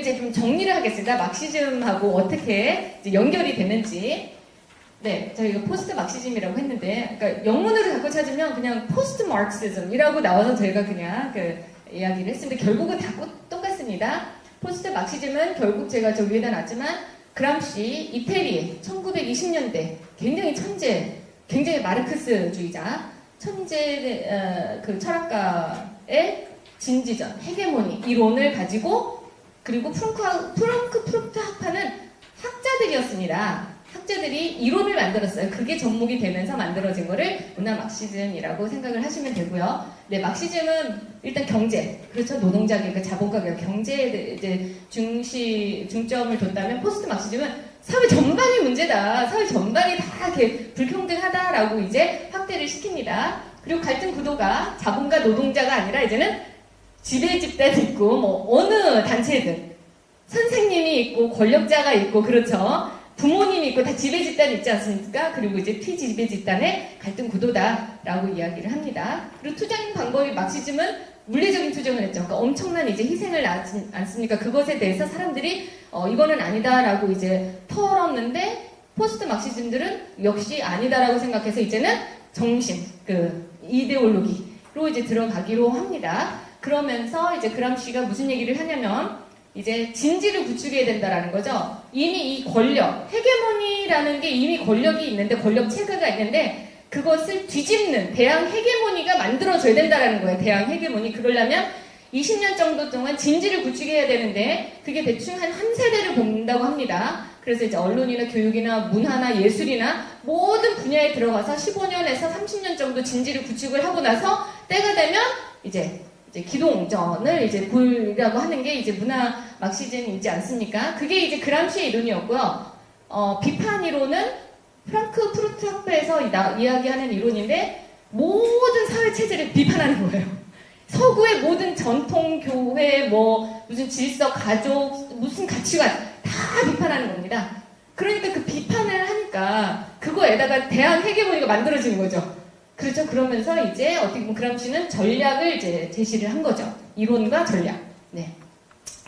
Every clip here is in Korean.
이제 좀 정리를 하겠습니다. 막시즘하고 어떻게 이제 연결이 되는지. 네, 저희가 포스트 막시즘이라고 했는데, 그러니까 영문으로 자꾸 찾으면 그냥 포스트 마르크시즘이라고 나와서 저희가 그냥 그 이야기를 했습니다. 결국은 다 똑같습니다. 포스트 막시즘은 결국 제가 저 위에다 놨지만 그람시, 이태리, 1920년대 굉장히 천재, 굉장히 마르크스주의자, 천재 그 철학가의 진지전, 헤게모니 이론을 가지고 그리고 프랑크푸르트 학파는 학자들이었습니다. 학자들이 이론을 만들었어요. 그게 접목이 되면서 만들어진 거를 문화 막시즘이라고 생각을 하시면 되고요. 네, 막시즘은 일단 경제, 그렇죠. 노동자의 그 자본가의 경제에 이제 중점을 뒀다면 포스트 막시즘은 사회 전반이 문제다. 사회 전반이 다 이렇게 불평등하다라고 이제 확대를 시킵니다. 그리고 갈등 구도가 자본가 노동자가 아니라 이제는 지배 집단이 있고 뭐 어느 단체든 선생님이 있고 권력자가 있고 그렇죠. 부모님이 있고 다 지배 집단이 있지 않습니까? 그리고 이제 피지배 집단의 갈등 구도다라고 이야기를 합니다. 그리고 투쟁 방법이 막시즘은 물리적인 투쟁을 했죠. 그러니까 엄청난 이제 희생을 하지 않습니까? 그것에 대해서 사람들이 이거는 아니다라고 이제 털었는데 포스트 막시즘들은 역시 아니다라고 생각해서 이제는 정신, 그 이데올로기로 이제 들어가기로 합니다. 그러면서 이제 그람시가 무슨 얘기를 하냐면 이제 진지를 구축해야 된다라는 거죠. 이미 이 권력, 헤게모니라는 게 이미 권력이 있는데 권력 체계가 있는데 그것을 뒤집는 대항 헤게모니가 만들어져야 된다라는 거예요. 대항 헤게모니. 그러려면 20년 정도 동안 진지를 구축해야 되는데 그게 대충 한 세대를 본다고 합니다. 그래서 이제 언론이나 교육이나 문화나 예술이나 모든 분야에 들어가서 15년에서 30년 정도 진지를 구축을 하고 나서 때가 되면 이제 기동전을 이제 보이라고 하는 게 이제 문화 막시즘이지 않습니까? 그게 이제 그람시의 이론이었고요. 비판 이론은 프랑크푸르트 학파에서 이야기하는 이론인데 모든 사회 체제를 비판하는 거예요. 서구의 모든 전통, 교회, 뭐 무슨 질서, 가족, 무슨 가치관 다 비판하는 겁니다. 그러니까 그 비판을 하니까 그거에다가 대한 헤게모니가 만들어지는 거죠. 그렇죠. 그러면서 이제 어떻게 보면 그람시는 전략을 이제 제시를 한 거죠. 이론과 전략. 네.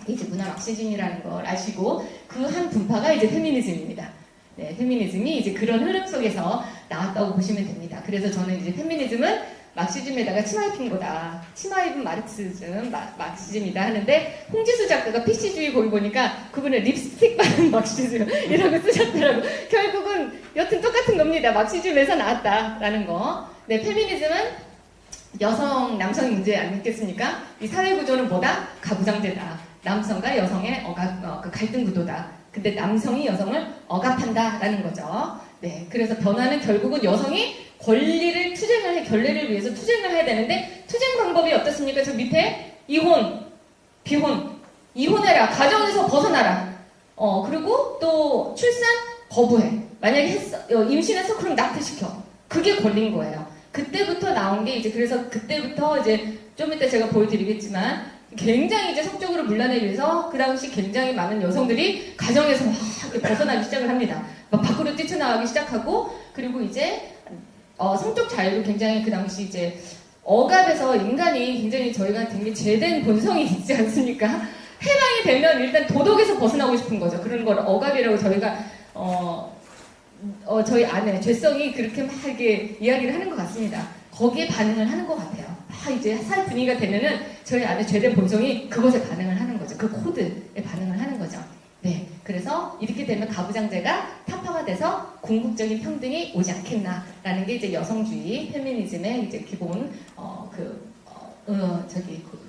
이게 이제 문화 막시즘이라는 걸 아시고 그 한 분파가 이제 페미니즘입니다. 네, 페미니즘이 이제 그런 흐름 속에서 나왔다고 보시면 됩니다. 그래서 저는 이제 페미니즘은 막시즘에다가 치마 입힌 거다. 치마 입은 마르크시즘, 막시즘이다 하는데 홍지수 작가가 PC주의 거기 보니까 그분은 립스틱 바른 막시즘이라고 쓰셨더라고. 결국은 여튼 똑같은 겁니다. 막시즘에서 나왔다라는 거. 네, 페미니즘은 여성, 남성의 문제 아니겠습니까? 이 사회 구조는 뭐다? 가부장제다. 남성과 여성의 그 갈등 구도다. 근데 남성이 여성을 억압한다라는 거죠. 네, 그래서 변화는 결국은 여성이 권리를 결례를 위해서 투쟁을 해야 되는데 투쟁 방법이 어떻습니까? 저 밑에 이혼, 비혼, 이혼해라, 가정에서 벗어나라. 그리고 또 출산 거부해. 만약에 임신해서 그럼 낙태시켜. 그게 권리인 거예요. 그때부터 나온 게 이제 그래서 그때부터 이제 좀 이따 제가 보여드리겠지만 굉장히 이제 성적으로 문란에 의해서 그 당시 굉장히 많은 여성들이 가정에서 막 이렇게 벗어나기 시작을 합니다. 막 밖으로 뛰쳐나가기 시작하고 그리고 이제 성적 자유도 굉장히 그 당시 이제 억압에서 인간이 굉장히 저희가 굉장히 죄된 본성이 있지 않습니까? 해방이 되면 일단 도덕에서 벗어나고 싶은 거죠. 그런 걸 억압이라고 저희가 저희 안에 죄성이 그렇게 막 이렇게 이야기를 하는 것 같습니다. 거기에 반응을 하는 것 같아요. 이제 살 분위기가 되면은 저희 안에 죄된 본성이 그것에 반응을 하는 거죠. 그 코드에 반응을 하는 거죠. 네, 그래서 이렇게 되면 가부장제가 타파가 돼서 궁극적인 평등이 오지 않겠나라는 게 이제 여성주의 페미니즘의 이제 기본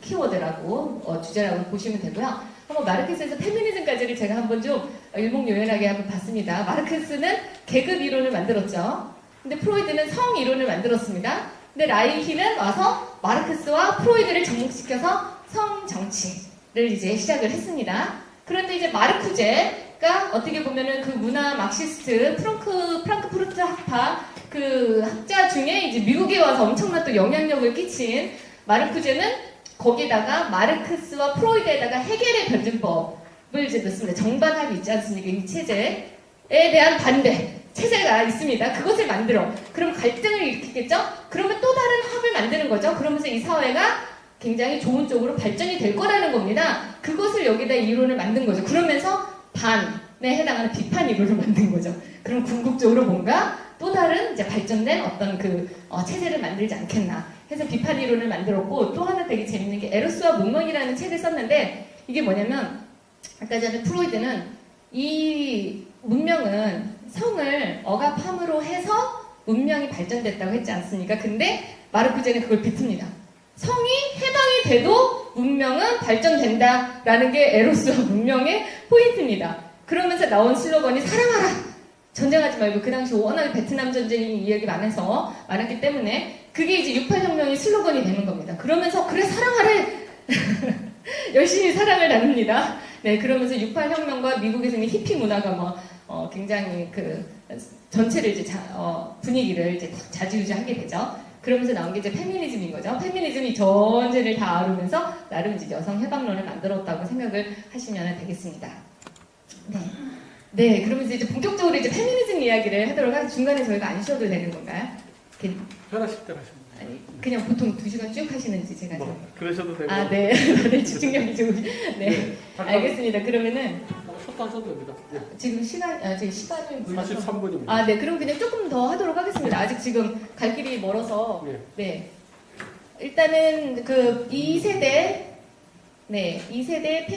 키워드라고 주제라고 보시면 되고요. 한번 마르크스에서 페미니즘까지를 제가 한번 좀 일목요연하게 한번 봤습니다. 마르크스는 계급 이론을 만들었죠. 근데 프로이드는 성 이론을 만들었습니다. 근데 라이히는 와서 마르크스와 프로이드를 접목시켜서 성 정치를 이제 시작을 했습니다. 그런데 이제 마르쿠제가 어떻게 보면은 그 문화 막시스트 프랑크푸르트 학파 그 학자 중에 이제 미국에 와서 엄청난 또 영향력을 끼친 마르쿠제는 거기다가 마르크스와 프로이드에다가 헤겔의 변증법을 이제 넣습니다. 정반합이 있지 않습니까? 이 체제에 대한 반대 체제가 있습니다. 그것을 만들어. 그럼 갈등을 일으키겠죠? 그러면 또 다른 합을 만드는 거죠. 그러면서 이 사회가 굉장히 좋은 쪽으로 발전이 될 거라는 겁니다. 그것을 여기다 이론을 만든 거죠. 그러면서 반에 해당하는 비판 이론을 만든 거죠. 그럼 궁극적으로 뭔가 또 다른 이제 발전된 어떤 체제를 만들지 않겠나 해서 비판 이론을 만들었고, 또 하나 되게 재밌는 게 에로스와 문명이라는 책을 썼는데, 이게 뭐냐면 아까 전에 프로이드는 이 문명은 성을 억압함으로 해서 문명이 발전됐다고 했지 않습니까? 근데 마르크제는 그걸 비틉니다. 성이 해방이 돼도 문명은 발전된다라는 게 에로스와 문명의 포인트입니다. 그러면서 나온 슬로건이 사랑하라! 전쟁하지 말고, 그 당시 워낙 베트남 전쟁이 이야기 많았기 때문에 그게 이제 68혁명의 슬로건이 되는 겁니다. 그러면서 그래 사랑하래! 열심히 사랑을 나눕니다. 네, 그러면서 68혁명과 미국에서 있는 히피 문화가 굉장히 전체를 이제 분위기를 이제 좌지우지하게 되죠. 그러면서 나온 게 이제 페미니즘인 거죠. 페미니즘이 전체를 다 아우르면서 나름 이제 여성 해방론을 만들었다고 생각을 하시면 되겠습니다. 네. 네, 그러면서 이제 본격적으로 이제 페미니즘 이야기를 하도록 하죠. 중간에 저희가 안 쉬어도 되는 건가요? 편하실 때 하시면 돼요. 아니, 그냥 보통 2시간 쭉 하시는지 제가 좀. 그러셔도 되고. 아, 네. 다들 집중력이 좋으시. 네. 알겠습니다. 그러면은. 셔도 안 써도 됩니다. 네. 지금 지금 시간을 물어서. 43분입니다. 아, 네. 그럼 그냥 조금 더 하도록 하겠습니다. 아직 지금 갈 길이 멀어서. 네. 네. 일단은 2세대, 네. 2세대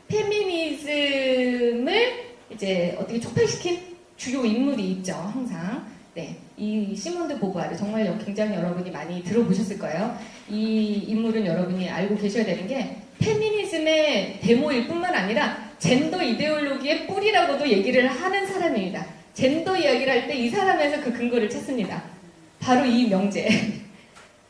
페미니즘을 이제 어떻게 촉발시킨 주요 인물이 있죠. 항상. 네. 이 시몬드 보부아르 정말 굉장히 여러분이 많이 들어보셨을 거예요. 이 인물은 여러분이 알고 계셔야 되는 게 페미니즘의 데모일 뿐만 아니라 젠더 이데올로기의 뿌리라고도 얘기를 하는 사람입니다. 젠더 이야기를 할 때 이 사람에서 그 근거를 찾습니다. 바로 이 명제.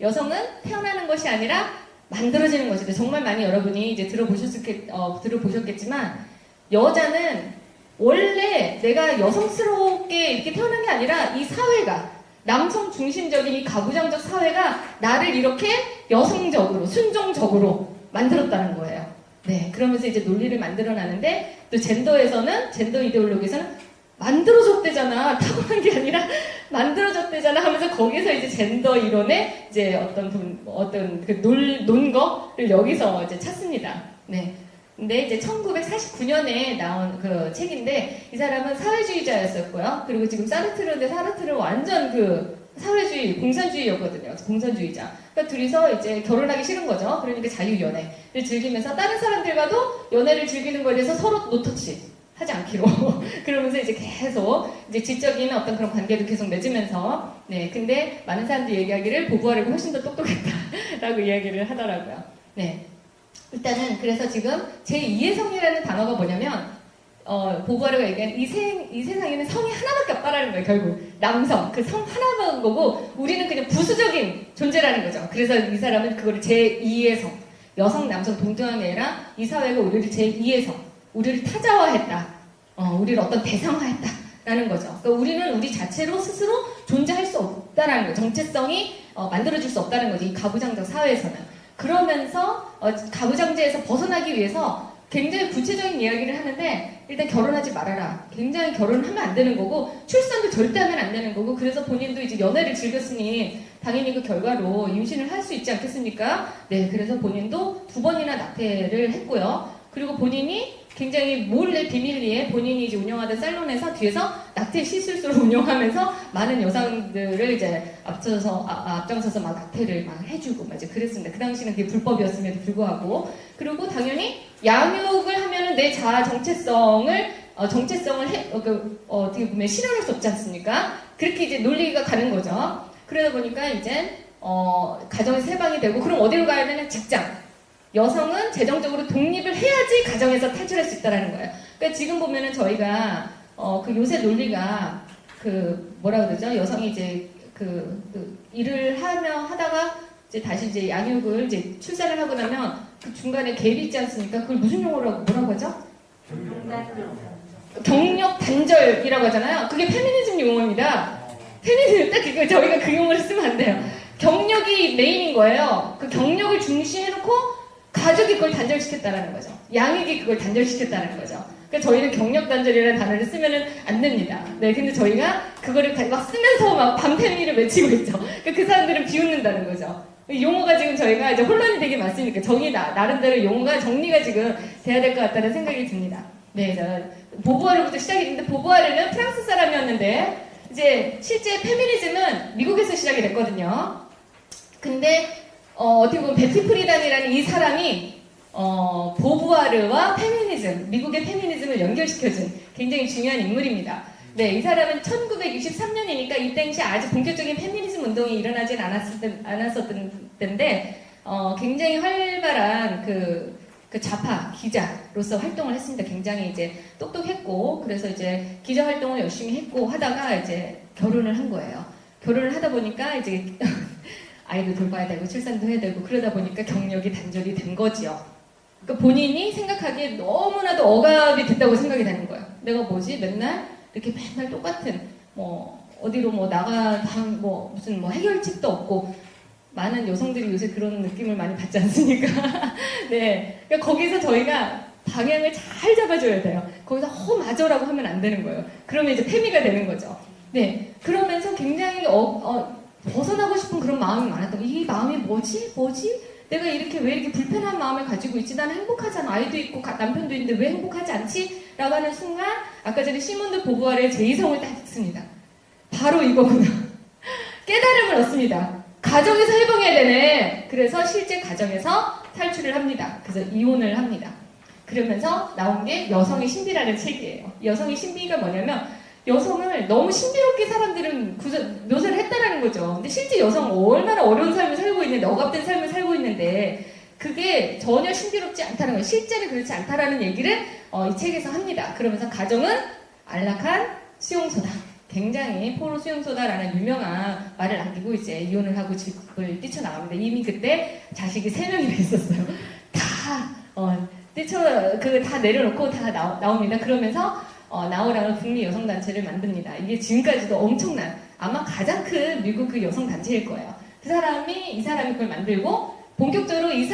여성은 태어나는 것이 아니라 만들어지는 것이다. 정말 많이 여러분이 이제 들어보셨겠지만, 여자는 원래 내가 여성스럽게 이렇게 태어난 게 아니라 이 사회가, 남성 중심적인 이 가부장적 사회가 나를 이렇게 여성적으로, 순종적으로 만들었다는 거예요. 네. 그러면서 이제 논리를 만들어나는데, 또 젠더 이데올로기에서는 만들어졌대잖아. 타고난 게 아니라 만들어졌대잖아 하면서 거기서 이제 젠더 이론의 이제 어떤 논거를 여기서 이제 찾습니다. 네. 근데 이제 1949년에 나온 그 책인데, 이 사람은 사회주의자였었고요. 그리고 지금 사르트르는 완전 사회주의, 공산주의였거든요. 공산주의자. 그러니까 둘이서 이제 결혼하기 싫은 거죠. 그러니까 자유연애를 즐기면서 다른 사람들과도 연애를 즐기는 거에 대해서 서로 노터치 하지 않기로. 그러면서 이제 계속 이제 지적인 어떤 그런 관계도 계속 맺으면서, 네. 근데 많은 사람들이 얘기하기를 보부아르가 훨씬 더 똑똑했다라고 이야기를 하더라고요. 네. 일단은 그래서 지금 제2의 성이라는 단어가 뭐냐면, 보부아르가 얘기한 이 세상에는 성이 하나밖에 없다라는 거예요. 결국 남성, 그 성 하나만 거고 우리는 그냥 부수적인 존재라는 거죠. 그래서 이 사람은 그거를 제2의 성, 여성, 남성 동등한 게 아니라 이 사회가 우리를 제2의 성, 우리를 타자화했다, 우리를 어떤 대상화했다라는 거죠. 그러니까 우리는 우리 자체로 스스로 존재할 수 없다라는 거예요. 정체성이 만들어질 수 없다는 거죠. 이 가부장적 사회에서는. 그러면서 가부장제에서 벗어나기 위해서 굉장히 구체적인 이야기를 하는데, 일단 결혼하지 말아라. 굉장히 결혼하면 안 되는 거고, 출산도 절대 하면 안 되는 거고, 그래서 본인도 이제 연애를 즐겼으니 당연히 그 결과로 임신을 할 수 있지 않겠습니까? 네, 그래서 본인도 2번이나 낙태를 했고요. 그리고 본인이 굉장히 몰래 비밀리에 본인이 이제 운영하던 살론에서 뒤에서 낙태 시술소를 운영하면서 많은 여성들을 이제 앞장서서 막 낙태를 막 해주고 막 이제 그랬습니다. 그 당시는 그게 불법이었음에도 불구하고. 그리고 당연히 양육을 하면은 내 자아 정체성을 어떻게 보면 실현할 수 없지 않습니까? 그렇게 이제 논리가 가는 거죠. 그러다 보니까 이제 가정에서 해방이 되고, 그럼 어디로 가야 되냐? 직장. 여성은 재정적으로 독립을 해야지 가정에서 탈출할 수 있다는 거예요. 그러니까 지금 보면은 저희가 요새 논리가 뭐라 그러죠? 여성이 이제 일을 하다가 이제 다시 이제 양육을 이제 출산을 하고 나면 그 중간에 갭이 있지 않습니까? 그걸 무슨 용어라고 뭐라고 하죠? 경력 단절이라고 하잖아요. 그게 페미니즘 용어입니다. 페미니즘 딱 저희가 그 용어를 쓰면 안 돼요. 경력이 메인인 거예요. 그 경력을 중시해놓고 가족이 그걸 단절시켰다는 거죠. 양육이 그걸 단절시켰다는 거죠. 그러니까 저희는 경력 단절이라는 단어를 쓰면은 안 됩니다. 네, 근데 저희가 그거를 막 쓰면서 막 반페미를 외치고 있죠. 그러니까 그 사람들은 비웃는다는 거죠. 용어가 지금 저희가 이제 혼란이 되게 많으니까 나름대로 용어가 정리가 지금 돼야 될 것 같다는 생각이 듭니다. 네, 보부아르부터 시작이 됐는데 보부아르는 프랑스 사람이었는데 이제 실제 페미니즘은 미국에서 시작이 됐거든요. 근데 어떻게 보면 베티 프리단이라는 이 사람이 보부아르와 페미니즘, 미국의 페미니즘을 연결시켜준 굉장히 중요한 인물입니다. 네, 이 사람은 1963년이니까 이 당시 아주 본격적인 페미니즘 운동이 일어나진 않았었던 때인데 굉장히 활발한 그 좌파 기자로서 활동을 했습니다. 굉장히 이제 똑똑했고 그래서 이제 기자 활동을 열심히 했고 하다가 이제 결혼을 한 거예요. 결혼을 하다 보니까 이제 아이도 돌봐야 되고 출산도 해야 되고 그러다 보니까 경력이 단절이 된 거지요. 그러니까 본인이 생각하기에 너무나도 억압이 됐다고 생각이 되는 거예요. 내가 뭐지? 맨날 이렇게 맨날 똑같은 어디로 무슨 해결책도 없고 많은 여성들이 요새 그런 느낌을 많이 받지 않습니까? 네, 그러니까 거기서 저희가 방향을 잘 잡아줘야 돼요. 거기서 맞아라고 하면 안 되는 거예요. 그러면 이제 페미가 되는 거죠. 네, 그러면서 굉장히 벗어나고 싶은 그런 마음이 많았던 거예요. 이 마음이 뭐지? 내가 왜 이렇게 불편한 마음을 가지고 있지? 나는 행복하잖아. 아이도 있고 남편도 있는데 왜 행복하지 않지? 라고 하는 순간 아까 전에 시몬드 보부아르의 제2성을 딱 읽습니다. 바로 이거구나. 깨달음을 얻습니다. 가정에서 해방해야 되네. 그래서 실제 가정에서 탈출을 합니다. 그래서 이혼을 합니다. 그러면서 나온 게 여성의 신비라는 책이에요. 여성의 신비가 뭐냐면 여성을 너무 신비롭게 사람들은 묘사를 했다라는 거죠. 근데 실제 여성은 얼마나 어려운 삶을 살고 있는데 억압된 삶을 살고 있는데 그게 전혀 신비롭지 않다는 거예요. 실제는 그렇지 않다라는 얘기를 이 책에서 합니다. 그러면서 가정은 안락한 수용소다. 굉장히 포로 수용소다라는 유명한 말을 남기고 이제 이혼을 하고 집을 뛰쳐나갑니다. 이미 그때 자식이 3명이나 있었어요. 다 내려놓고 다 나옵니다. 그러면서 나오라는 북미 여성단체를 만듭니다. 이게 지금까지도 엄청난 아마 가장 큰 미국 그 여성단체일 거예요. 이 사람이 그걸 만들고 본격적으로 이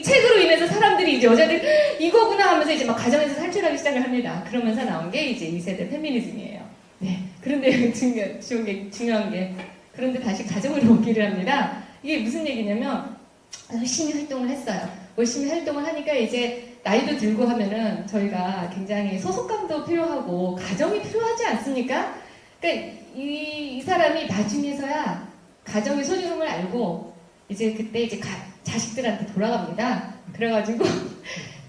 책으로 인해서 사람들이 이제 여자들이 이거구나 하면서 이제 막 가정에서 탈출하기 시작을 합니다. 그러면서 나온 게 이제 2세대 페미니즘이에요. 네. 그런데 중요한 게 그런데 다시 가정으로 오기를 합니다. 이게 무슨 얘기냐면 열심히 활동을 했어요. 열심히 활동을 하니까 이제 나이도 들고 하면은 저희가 굉장히 소속감도 필요하고 가정이 필요하지 않습니까? 그러니까 이 사람이 나중에서야 가정의 소중함을 알고 이제 그때 이제 자식들한테 돌아갑니다. 그래가지고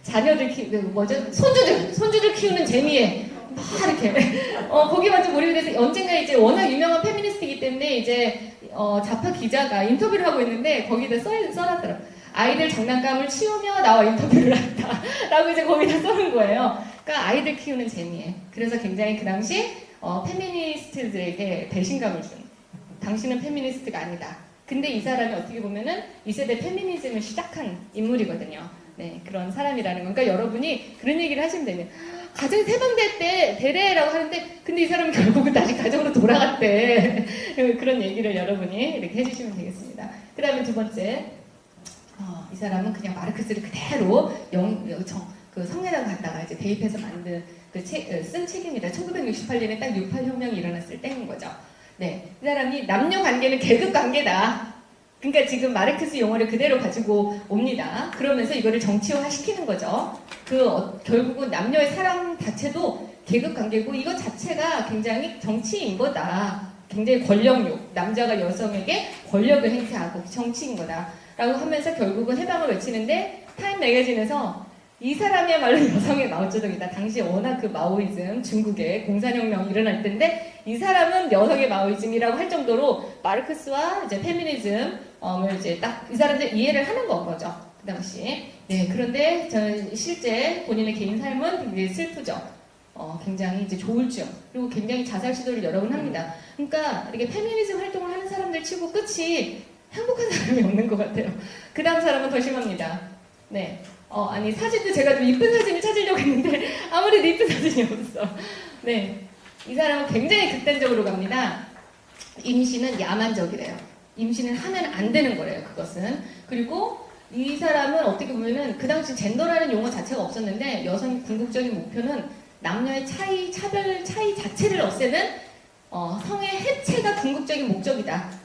자녀들 손주들 키우는 재미에 막 이렇게 거기만 좀 몰입이 돼서 언젠가 이제 워낙 유명한 페미니스트이기 때문에 이제 좌파 기자가 인터뷰를 하고 있는데 거기다 써놨더라고요. 아이들 장난감을 치우며 나와 인터뷰를 한다 라고 이제 거기다 써놓은 거예요. 그러니까 아이들 키우는 재미에. 그래서 굉장히 그 당시 페미니스트들에게 배신감을 준 당신은 페미니스트가 아니다. 근데 이 사람이 어떻게 보면은 2세대 페미니즘을 시작한 인물이거든요. 네, 그런 사람이라는 건. 그러니까 여러분이 그런 얘기를 하시면 되면 가정이 세방될 때 되래라고 하는데 근데 이 사람은 결국은 다시 가정으로 돌아갔대. 그런 얘기를 여러분이 이렇게 해주시면 되겠습니다. 그 다음에 두 번째 이 사람은 그냥 마르크스를 그대로 그 성내당 갔다가 이제 대입해서 만든 쓴 책입니다. 1968년에 딱 6.8 혁명이 일어났을 때인 거죠. 네, 이 사람이 남녀 관계는 계급 관계다. 그러니까 지금 마르크스 용어를 그대로 가지고 옵니다. 그러면서 이거를 정치화 시키는 거죠. 결국은 남녀의 사랑 자체도 계급 관계고 이것 자체가 굉장히 정치인 거다. 굉장히 권력욕, 남자가 여성에게 권력을 행사하고 정치인 거다. 라고 하면서 결국은 해방을 외치는데 타임 매거진에서 이 사람이야말로 여성의 마오쩌둥이다. 당시에 워낙 그 마오이즘, 중국의 공산혁명이 일어날 때인데 이 사람은 여성의 마오이즘이라고 할 정도로 마르크스와 이제 페미니즘을 이제 딱 이 사람들 이해를 하는 거죠. 그 당시. 네, 그런데 저는 실제 본인의 개인 삶은 굉장히 슬프죠. 굉장히 이제 조울증 그리고 굉장히 자살 시도를 여러 번 합니다. 그러니까 이렇게 페미니즘 활동을 하는 사람들 치고 끝이 행복한 사람이 없는 것 같아요. 그 다음 사람은 더 심합니다. 네. 아니, 사진도 제가 좀 이쁜 사진을 찾으려고 했는데, 아무래도 이쁜 사진이 없어. 네. 이 사람은 굉장히 극단적으로 갑니다. 임신은 야만적이래요. 임신은 하면 안 되는 거래요, 그것은. 그리고 이 사람은 어떻게 보면은, 그 당시 젠더라는 용어 자체가 없었는데, 여성의 궁극적인 목표는 남녀의 차별 차이 자체를 없애는, 성의 해체가 궁극적인 목적이다.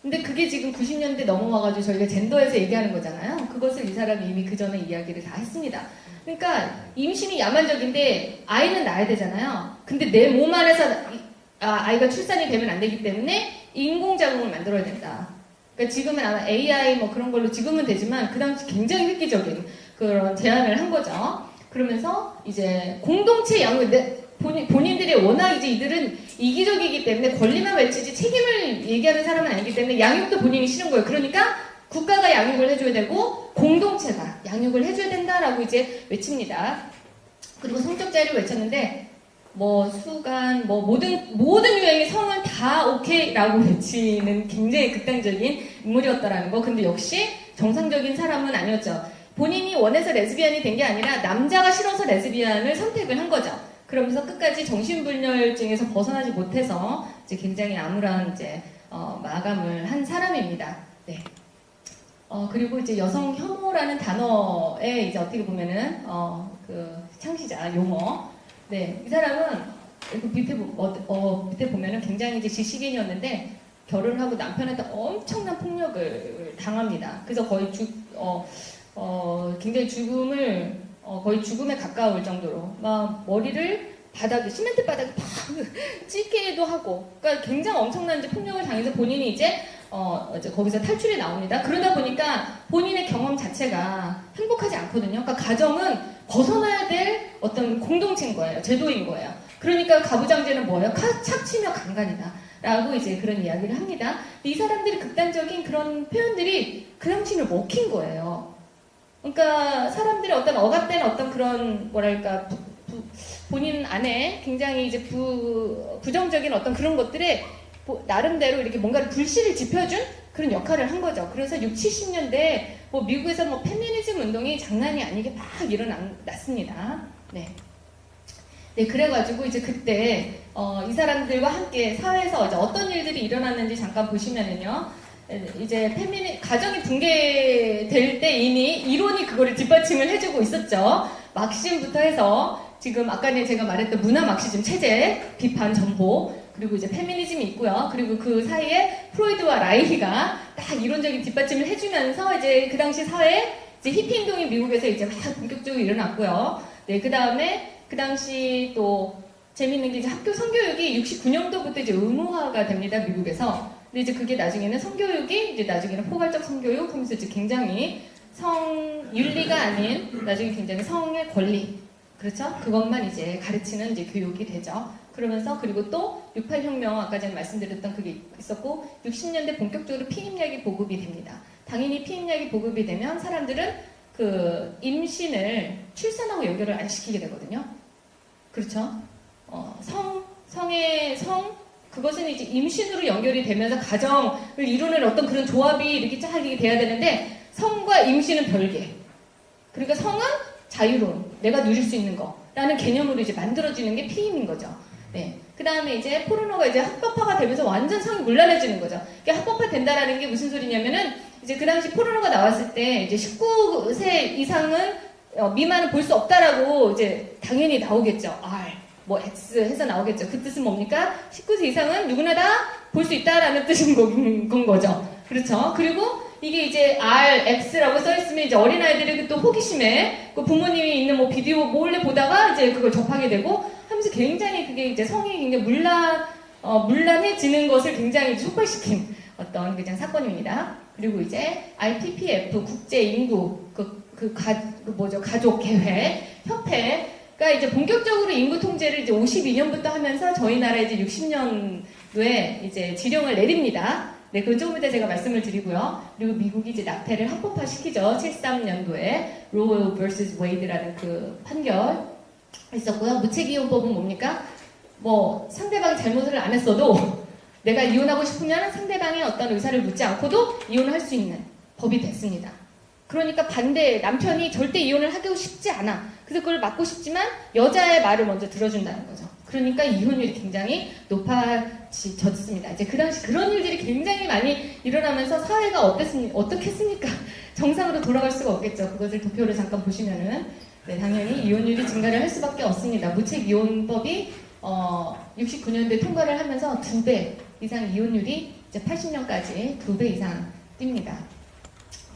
근데 그게 지금 90년대 넘어와가지고 저희가 젠더에서 얘기하는 거잖아요. 그것을 이 사람이 이미 그 전에 이야기를 다 했습니다. 그러니까 임신이 야만적인데 아이는 낳아야 되잖아요. 근데 내 몸 안에서 아이가 출산이 되면 안 되기 때문에 인공자궁을 만들어야 된다. 그러니까 지금은 아마 AI 뭐 그런 걸로 지금은 되지만 그 당시 굉장히 획기적인 그런 제안을 한 거죠. 그러면서 이제 공동체 양육, 본인들이 워낙 이제 이들은 이기적이기 때문에 권리만 외치지 책임을 얘기하는 사람은 아니기 때문에 양육도 본인이 싫은 거예요. 그러니까 국가가 양육을 해줘야 되고 공동체가 양육을 해줘야 된다라고 이제 외칩니다. 그리고 성적자를 외쳤는데 뭐 수간 뭐 모든 유행의 성은 다 오케이라고 외치는 굉장히 극단적인 인물이었다라는 거. 근데 역시 정상적인 사람은 아니었죠. 본인이 원해서 레즈비안이 된 게 아니라 남자가 싫어서 레즈비안을 선택을 한 거죠. 그러면서 끝까지 정신분열증에서 벗어나지 못해서 이제 굉장히 암울한 이제 마감을 한 사람입니다. 네. 그리고 이제 여성 혐오라는 단어에 이제 어떻게 보면은 그 창시자 용어. 네, 이 사람은 밑에 보면은 굉장히 이제 지식인이었는데 결혼을 하고 남편한테 엄청난 폭력을 당합니다. 그래서 거의 굉장히 거의 죽음에 가까울 정도로 막 머리를 시멘트 바닥에 팍 찢기도 하고, 그러니까 굉장히 엄청난 이제 폭력을 당해서 본인이 이제 거기서 탈출이 나옵니다. 그러다 보니까 본인의 경험 자체가 행복하지 않거든요. 그러니까 가정은 벗어나야 될 어떤 공동체인 거예요. 제도인 거예요. 그러니까 가부장제는 뭐예요? 착취며 강간이다. 라고 이제 그런 이야기를 합니다. 이 사람들이 극단적인 그런 표현들이 그 당시를 먹힌 거예요. 그러니까 사람들이 어떤 억압된 어떤 그런 뭐랄까 본인 안에 굉장히 이제 부정적인 어떤 그런 것들에 나름대로 이렇게 뭔가를 불씨를 지펴준 그런 역할을 한 거죠. 그래서 60, 70년대 뭐 미국에서 뭐 페미니즘 운동이 장난이 아니게 막 일어났습니다. 네. 네, 그래가지고 이제 그때 이 사람들과 함께 사회에서 이제 어떤 일들이 일어났는지 잠깐 보시면은요. 이제 가정이 붕괴될 때 이미 이론이 그거를 뒷받침을 해주고 있었죠. 막심부터 해서 지금 아까 제가 말했던 문화 막시즘 체제 비판 전보, 그리고 이제 페미니즘이 있고요. 그리고 그 사이에 프로이드와 라이히가 딱 이론적인 뒷받침을 해주면서 이제 그 당시 사회에 이제 히피 운동이 미국에서 이제 막 본격적으로 일어났고요. 네, 그 다음에 그 당시 또 재밌는 게 이제 학교 성교육이 69년도부터 이제 의무화가 됩니다. 미국에서. 근데 이제 그게 나중에는 성교육이 이제 나중에는 포괄적 성교육 하면서 이제 굉장히 성윤리가 아닌 나중에 굉장히 성의 권리, 그렇죠? 그것만 이제 가르치는 이제 교육이 되죠. 그러면서 그리고 또 68혁명 아까 전에 말씀드렸던 그게 있었고 60년대 본격적으로 피임약이 보급이 됩니다. 당연히 피임약이 보급이 되면 사람들은 그 임신을 출산하고 연결을 안 시키게 되거든요. 그렇죠? 그것은 이제 임신으로 연결이 되면서 가정을 이루는 어떤 그런 조합이 이렇게 쫙 이렇게 돼야 되는데 성과 임신은 별개. 그러니까 성은 자유로운, 내가 누릴 수 있는 거라는 개념으로 이제 만들어지는 게 피임인 거죠. 네. 그 다음에 이제 포르노가 이제 합법화가 되면서 완전 성이 문란해지는 거죠. 그러니까 합법화 된다라는 게 무슨 소리냐면은 이제 그 당시 포르노가 나왔을 때 이제 19세 이상은 미만은 볼 수 없다라고 이제 당연히 나오겠죠. R, 뭐 X 해서 나오겠죠. 그 뜻은 뭡니까? 19세 이상은 누구나 다 볼 수 있다라는 뜻인 건 거죠. 그렇죠. 그리고 이게 이제 R, X라고 써있으면 이제 어린아이들이 또 호기심에 그 부모님이 있는 뭐 비디오 몰래 보다가 이제 그걸 접하게 되고 하면서 굉장히 그게 이제 성이 굉장히 문란해지는 것을 굉장히 촉발시킨 어떤 그냥 사건입니다. 그리고 이제 RTPF 국제인구 가족 계획 협회가 이제 본격적으로 인구 통제를 이제 52년부터 하면서 저희 나라 이제 60년도에 이제 지령을 내립니다. 네, 그건 조금 이따 제가 말씀을 드리고요. 그리고 미국이 이제 낙태를 합법화시키죠. 73년도에 로우 vs 웨이드라는 그 판결 있었고요. 무책이혼법은 뭡니까? 뭐 상대방이 잘못을 안 했어도 내가 이혼하고 싶으면 상대방의 어떤 의사를 묻지 않고도 이혼을 할 수 있는 법이 됐습니다. 그러니까 남편이 절대 이혼을 하고 싶지 않아. 그래서 그걸 막고 싶지만 여자의 말을 먼저 들어준다는 거죠. 그러니까 이혼율이 굉장히 높아졌습니다. 이제 그 당시 그런 일들이 굉장히 많이 일어나면서 사회가 어떻겠습니까? 정상으로 돌아갈 수가 없겠죠. 그것을 도표를 잠깐 보시면은 네, 당연히 이혼율이 증가를 할 수밖에 없습니다. 무책이혼법이 69년도에 통과를 하면서 2배 이상 이혼율이 이제 80년까지 2배 이상 뜁니다.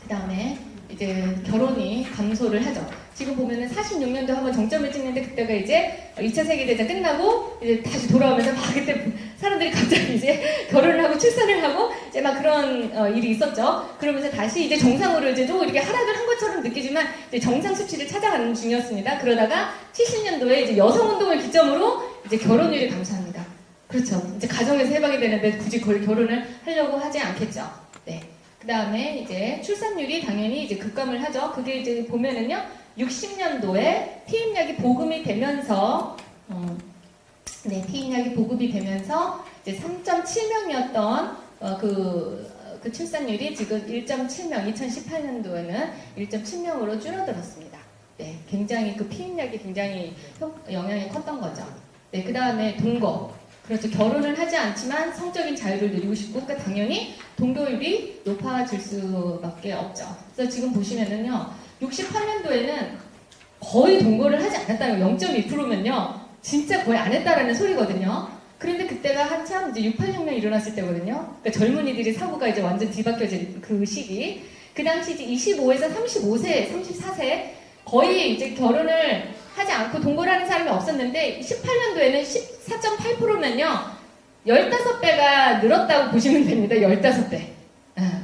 그 다음에 이제 결혼이 감소를 하죠. 지금 보면은 46년도 한번 정점을 찍는데 그때가 이제 2차 세계대전 끝나고 이제 다시 돌아오면서 막 그때 사람들이 갑자기 이제 결혼을 하고 출산을 하고 이제 막 그런 일이 있었죠. 그러면서 다시 이제 정상으로 이제 좀 이렇게 하락을 한 것처럼 느끼지만 이제 정상 수치를 찾아가는 중이었습니다. 그러다가 70년도에 이제 여성운동을 기점으로 이제 결혼율이 감소합니다. 그렇죠. 이제 가정에서 해방이 되는데 굳이 그걸 결혼을 하려고 하지 않겠죠. 네. 그 다음에 이제 출산율이 당연히 이제 급감을 하죠. 그게 이제 보면은요, 60년도에 피임약이 보급이 되면서, 피임약이 보급이 되면서 이제 3.7명이었던 그 출산율이 지금 1.7명, 2018년도에는 1.7명으로 줄어들었습니다. 네, 굉장히 그 피임약이 굉장히 영향이 컸던 거죠. 네, 그 다음에 동거. 그렇죠. 결혼을 하지 않지만 성적인 자유를 누리고 싶고, 그러니까 당연히 동거율이 높아질 수밖에 없죠. 그래서 지금 보시면은요, 68년도에는 거의 동거를 하지 않았다는 거, 0.2%면요, 진짜 거의 안 했다라는 소리거든요. 그런데 그때가 한참 이제 686년 일어났을 때거든요. 그러니까 젊은이들이 사고가 이제 완전 뒤바뀌어진 그 시기. 그 당시 이제 25에서 35세, 34세 거의 이제 결혼을 하지 않고 동거를 하는 사람이 없었는데 18년도에는 14.8%면요 15배가 늘었다고 보시면 됩니다. 15배.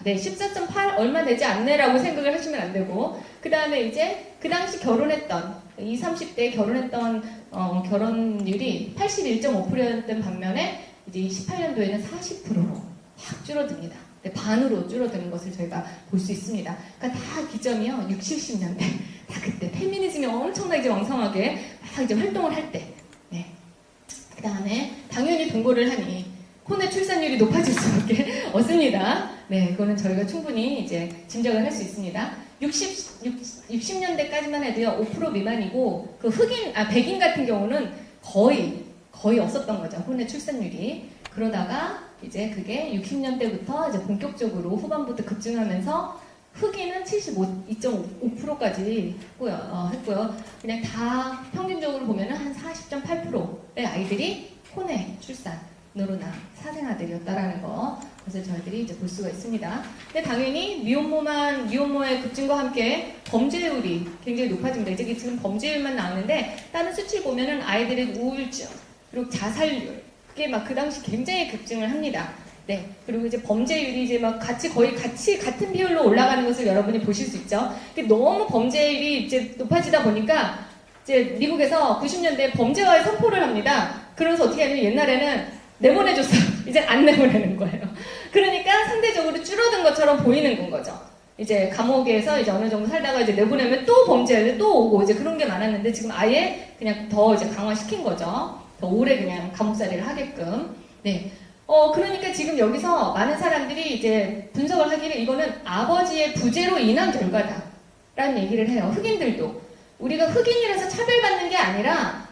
네, 14.8 얼마 되지 않네라고 생각을 하시면 안 되고, 그 다음에 이제 그 당시 결혼했던 20, 30대 결혼했던 결혼율이 81.5%였던 반면에 이제 18년도에는 40%로 확 줄어듭니다. 네, 반으로 줄어드는 것을 저희가 볼 수 있습니다. 그러니까 다 기점이요 60, 70년대 다 그때 페미니즘이 엄청나게 이제 왕성하게 막 이제 활동을 할 때. 네. 그 다음에 당연히 동거를 하니 혼의 출산율이 높아질 수밖에 없습니다. 네, 그거는 저희가 충분히 이제 짐작을 할 수 있습니다. 60년대까지만 해도요 5% 미만이고 그 백인 같은 경우는 거의 없었던 거죠. 혼의 출산율이. 그러다가 이제 그게 60년대부터 이제 본격적으로 후반부터 급증하면서 흑인은 75.5%까지 했고요. 그냥 다 평균적으로 보면은 한 40.8%의 아이들이 혼의 출산으로나 사생아들이었다라는 거. 그래서 저희들이 이제 볼 수가 있습니다. 근데 당연히 미혼모의 급증과 함께 범죄율이 굉장히 높아집니다. 이제 지금 범죄율만 나오는데 다른 수치를 보면은 아이들의 우울증 그리고 자살률 그게 막 그 당시 굉장히 급증을 합니다. 네. 그리고 이제 범죄율이 이제 막 거의 같은 비율로 올라가는 것을 여러분이 보실 수 있죠. 너무 범죄율이 이제 높아지다 보니까 이제 미국에서 90년대에 범죄와의 선포를 합니다. 그러면서 어떻게 하냐면 옛날에는 내보내줬어요. 이제 안 내보내는 거예요. 그러니까 상대적으로 줄어든 것처럼 보이는 건 거죠. 이제 감옥에서 이제 어느 정도 살다가 이제 내보내면 또 범죄를 또 오고 이제 그런 게 많았는데 지금 아예 그냥 더 이제 강화시킨 거죠. 더 오래 그냥 감옥살이를 하게끔. 네. 그러니까 지금 여기서 많은 사람들이 이제 분석을 하기를 이거는 아버지의 부재로 인한 결과다. 라는 얘기를 해요. 흑인들도. 우리가 흑인이라서 차별받는 게 아니라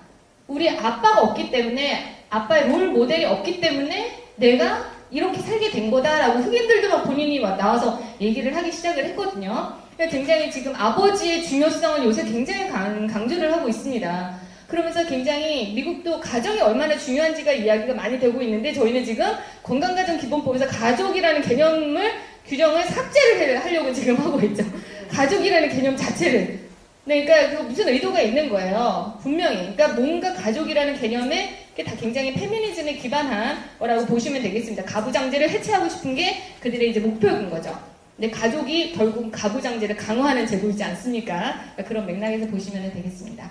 우리 아빠가 없기 때문에 아빠의 롤 모델이 없기 때문에 내가 이렇게 살게 된 거다라고 흑인들도 막 본인이 나와서 얘기를 하기 시작을 했거든요. 그러니까 굉장히 지금 아버지의 중요성을 요새 굉장히 강조를 하고 있습니다. 그러면서 굉장히 미국도 가정이 얼마나 중요한지가 이야기가 많이 되고 있는데 저희는 지금 건강가정기본법에서 가족이라는 규정을 삭제를 하려고 지금 하고 있죠. 가족이라는 개념 자체를. 네, 그러니까 무슨 의도가 있는 거예요. 분명히. 그러니까 뭔가 가족이라는 개념에 다 굉장히 페미니즘에 기반한 거라고 보시면 되겠습니다. 가부장제를 해체하고 싶은 게 그들의 이제 목표인 거죠. 근데 가족이 결국 가부장제를 강화하는 제도이지 않습니까? 그러니까 그런 맥락에서 보시면 되겠습니다.